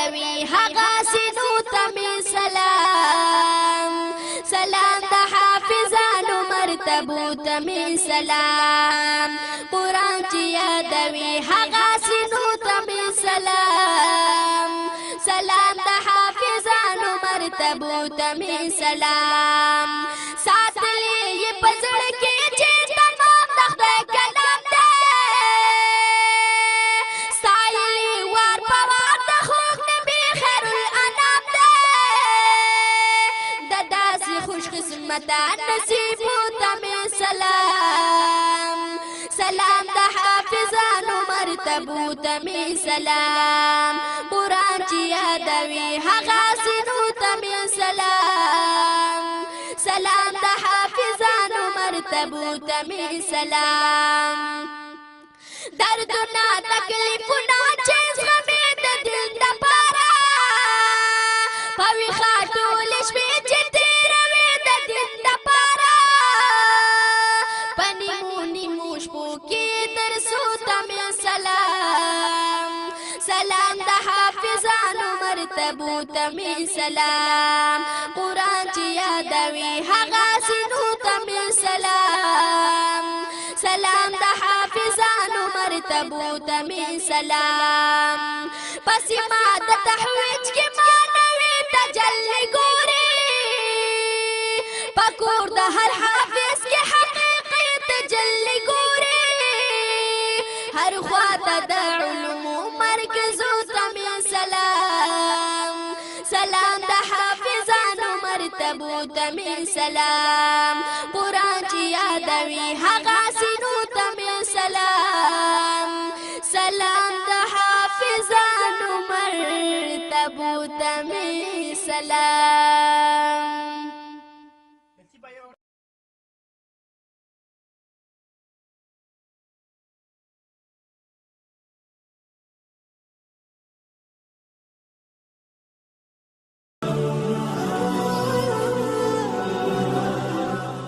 یادوي هغه سینو ته مې سلام سلام د حافظانو مرتبو ته مې سلام قرآن چې یادوي هغه سینو ته مې سلام سلام د حافظانو مرتبو ته مې سلام ساتلی یې په زړه کې چې تمام د خدای کلام دی ستایلی وار په وار د خوږ نبي خیر الانام دی د داسې خوش قسمته نصیبو ته مې سلام سلام د حافظانو مرتبو ته مې سلام قرآن چې یادوي هغه سینو ته مې سلام سلام د حافظانو مرتبو ته مې سلام دردونه تکلیفونه چې زغمې د دل دپاره په ویښه ټولې شپې چې تېروې د دین دپاره په نیمو نیمو شپو کې درسو ته مې سلام سلام د حافظانو مرتبو ته مې سلام قرآن چې یادوي هغه سینو ته مې سلام سلام د حافظانو مرتبو ته مې سلام پسې ما د تحویج کې معنوي تجلی ګوري په کور د هر حافظ کې حقیقي تجلی ګوري هر خواته د علومو مرکزو ته مې سلام سلام د حافظانو مرتبو ته مې سلام قرآن چې یادوي هغه سینو ته مې سلام سلام د حافظانو مرتبو ته مې سلام